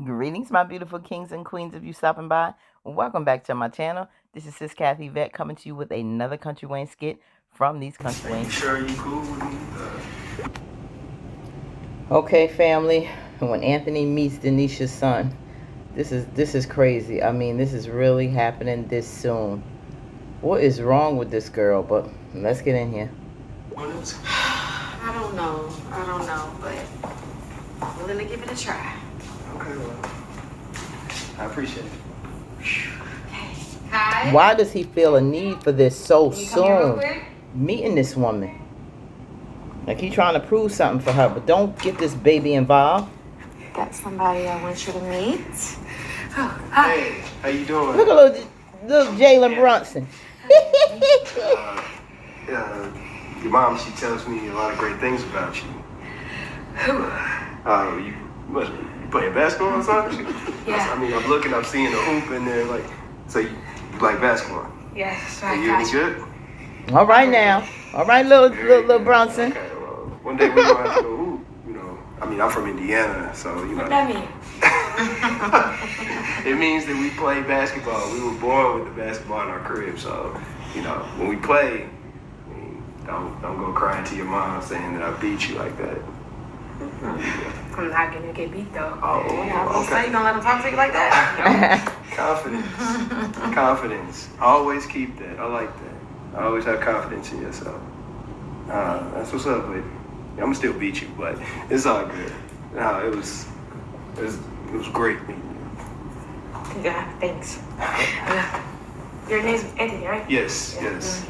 Greetings, my beautiful kings and queens, of you stopping by. Welcome back to my channel. This is Sis Kathy Vet coming to you with another Country Wayne skit from these Country Wayne. Sure you cool with me? Okay, family. When Anthony meets Denisha's son, this is crazy. I mean, this is really happening this soon. What is wrong with this girl? But let's get in here. I don't know, but I'm willing to give it a try. Okay, well, I appreciate it. Okay. Hi. Why does he feel a need for this so Can you come here real soon? quick? Meeting this woman. Like he trying to prove something for her, but don't get this baby involved. Got somebody I want you to meet. Oh, hi. Hey, how you doing? Look at little Jalen Brunson. Your mom, she tells me a lot of great things about you. You must be playing basketball or something? Yeah. I mean, I'm seeing the hoop in there, like, so you like basketball? Yes, Are right. you any good? All right now. All right, little Brunson. Okay, well, one day we're gonna have to go hoop, you know. I mean, I'm from Indiana, so, you know. What that mean? It means that we play basketball. We were born with the basketball in our crib, so you know when we play, I mean, don't go crying to your mom saying that I beat you like that. I'm not gonna get beat though. Oh, okay. You gonna let him talk to you like that? Confidence. Always keep that. I like that. Always have confidence in yourself. That's what's up, baby. I'm gonna still beat you, but it's all good. It was great meeting you. Yeah, thanks. Your name's Eddie, right? Yes, yes.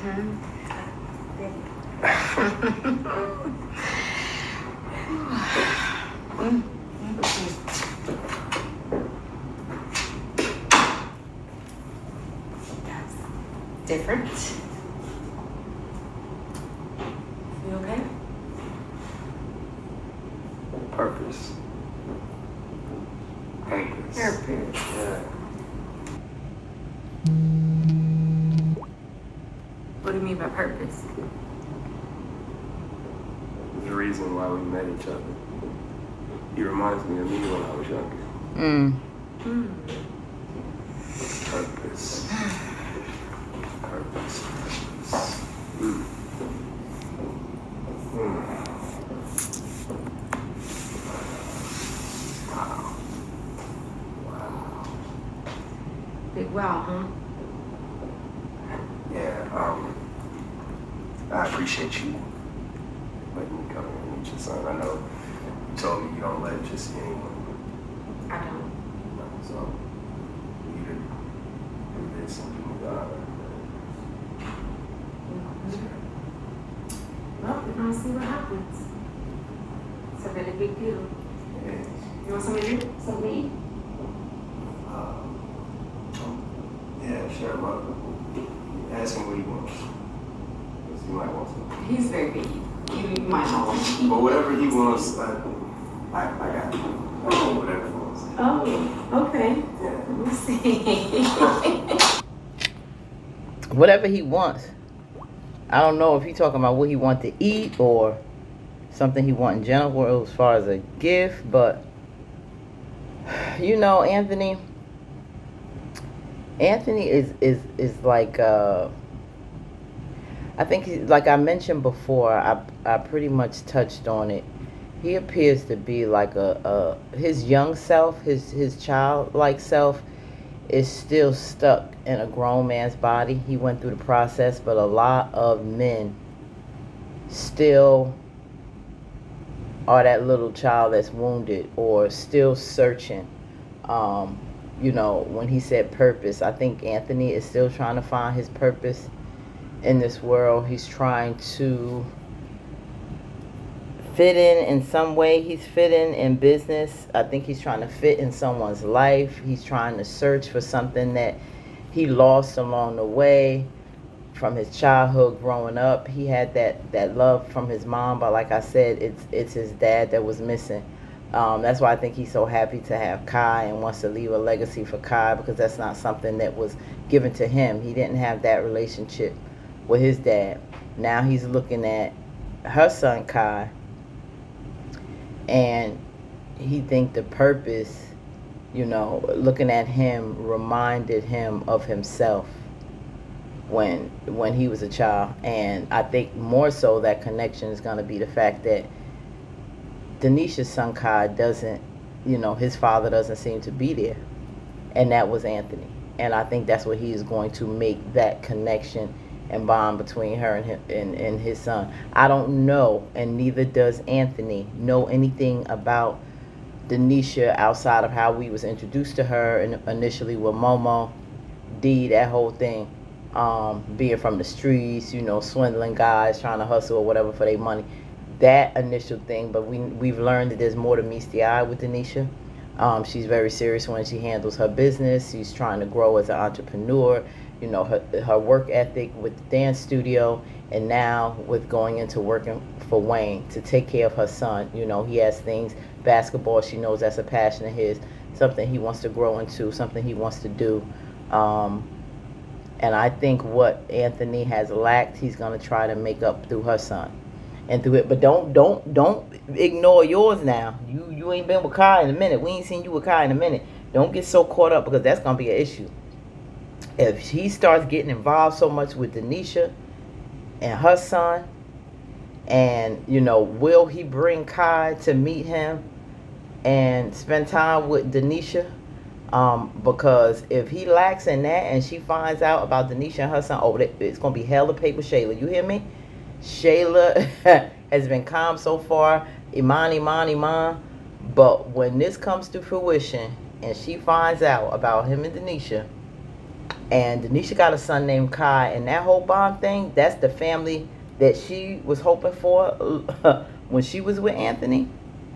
That's different. You okay? Purpose. Purpose. Yeah. What do you mean by purpose? The reason why we met each other. He reminds me of me when I was younger. Purpose. Purpose. Mm. Wow. Wow. Big wow, huh? Yeah, I appreciate you letting me come and meet your son. I know you told me you don't let just anyone. I don't. So, you to do this and do that. Well, we're gonna see what happens. It's a really big deal. Yes. You want something to eat? Something to eat? Yeah, sure. Ask him what he wants. Because he might want something. He's very big. You might not want to eat. But whatever he wants, I got you. I know whatever he wants. Oh, okay. Yeah. Let me see. Whatever he wants. I don't know if he's talking about what he wants to eat or something he wants in general as far as a gift, but you know, Anthony is like I think he's, like I mentioned before, I pretty much touched on it. He appears to be like his young self, his childlike self is still stuck in a grown man's body. He went through the process, but a lot of men still are that little child that's wounded or still searching. You know, when he said purpose, I think Anthony is still trying to find his purpose in this world. He's trying to fit in some way. He's fitting in business. I think he's trying to fit in someone's life. He's trying to search for something that he lost along the way from his childhood growing up. He had that love from his mom, but like I said, it's his dad that was missing. That's why I think he's so happy to have Kai and wants to leave a legacy for Kai, because that's not something that was given to him. He didn't have that relationship with his dad. Now he's looking at her son Kai, and he think the purpose you know, looking at him reminded him of himself when he was a child. And I think more so that connection is going to be the fact that Denisha's son Kai doesn't, you know, his father doesn't seem to be there, and that was Anthony. And I think that's what he is going to make that connection and bond between her and his son. I don't know, and neither does Anthony know anything about Denisha outside of how we was introduced to her initially with Momo, D, that whole thing, being from the streets, you know, swindling guys, trying to hustle or whatever for their money. That initial thing, but we've learned that there's more to meets the eye with Denisha. She's very serious when she handles her business. She's trying to grow as an entrepreneur. You know, her work ethic with the dance studio, and now with going into working for Wayne to take care of her son. You know, he has things, basketball, she knows that's a passion of his, something he wants to grow into, something he wants to do. And I think what Anthony has lacked, he's going to try to make up through her son. And through it, but don't ignore yours now. You ain't been with Kai in a minute. We ain't seen you with Kai in a minute. Don't get so caught up, because that's gonna be an issue. If he starts getting involved so much with Denisha and her son, and you know, will he bring Kai to meet him and spend time with Denisha? Because if he lacks in that, and she finds out about Denisha and her son, oh, it's gonna be hell to pay with Shayla. You hear me? Shayla has been calm so far, Iman. But when this comes to fruition and she finds out about him and Denisha got a son named Kai, and that whole bond thing, that's the family that she was hoping for when she was with Anthony.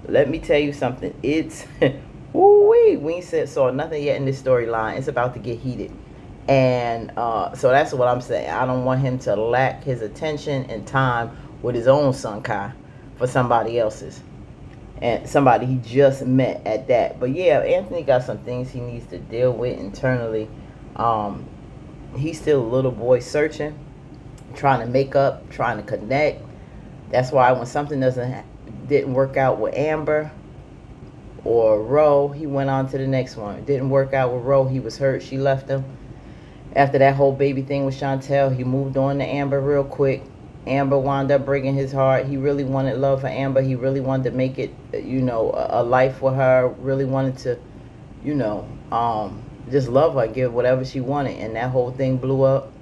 Let me tell you something. It's, woo-wee, we ain't saw nothing yet in this storyline. It's about to get heated. And so that's what I'm saying. I don't want him to lack his attention and time with his own son Kai for somebody else's, and somebody he just met at that. But yeah, Anthony got some things he needs to deal with internally. He's still a little boy searching, trying to make up, trying to connect. That's why when something didn't work out with Amber or Ro, he went on to the next one. It didn't work out with Ro. He was hurt. She left him. After that whole baby thing with Chantel, he moved on to Amber real quick. Amber wound up breaking his heart. He really wanted love for Amber. He really wanted to make it, you know, a life for her. Really wanted to, you know, just love her, give whatever she wanted. And that whole thing blew up.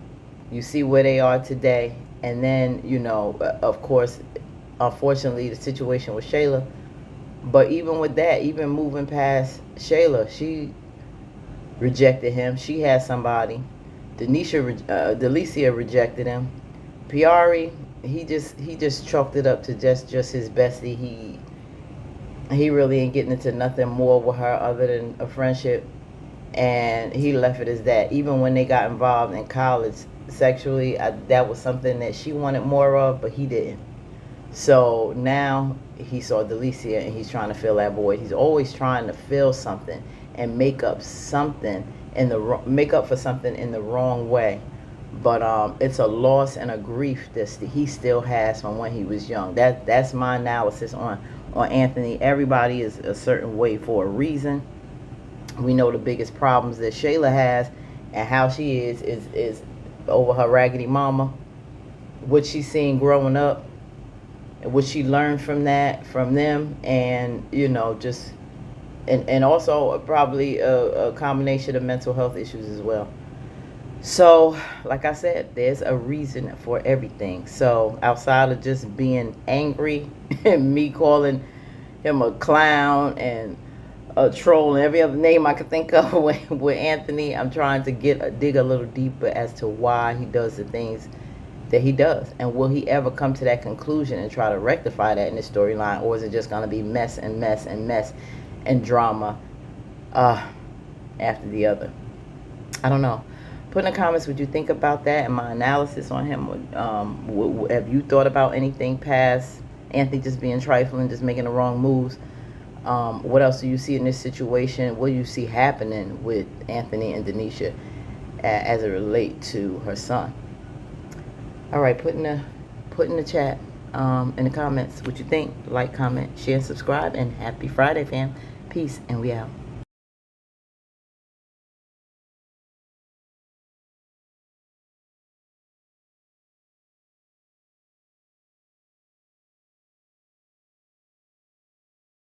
You see where they are today. And then, you know, of course, unfortunately, the situation with Shayla. But even with that, even moving past Shayla, she rejected him. She had somebody. Delicia rejected him. Piari, he just chalked it up to just his bestie. He really ain't getting into nothing more with her other than a friendship, and he left it as that. Even when they got involved in college sexually, that was something that she wanted more of, but he didn't. So now he saw Delicia, and he's trying to fill that void. He's always trying to fill something and make up for something in the wrong way. But it's a loss and a grief that he still has from when he was young. That's my analysis on Anthony. Everybody is a certain way for a reason. We know the biggest problems that Shayla has and how she is over her raggedy mama. What she's seen growing up, and what she learned from them, and you know, just and also probably a combination of mental health issues as well. So, like I said, there's a reason for everything. So, outside of just being angry and me calling him a clown and a troll and every other name I could think of with Anthony, I'm trying to dig a little deeper as to why he does the things that he does. And will he ever come to that conclusion and try to rectify that in this storyline? Or is it just going to be mess and drama after the other? I don't know. Put in the comments what you think about that and my analysis on him. Have you thought about anything past Anthony just being trifling, just making the wrong moves? What else do you see in this situation? What do you see happening with Anthony and Denisha as it relates to her son? All right, put in the chat, in the comments what you think. Like, comment, share, and subscribe. And happy Friday, fam. Peace, and we out.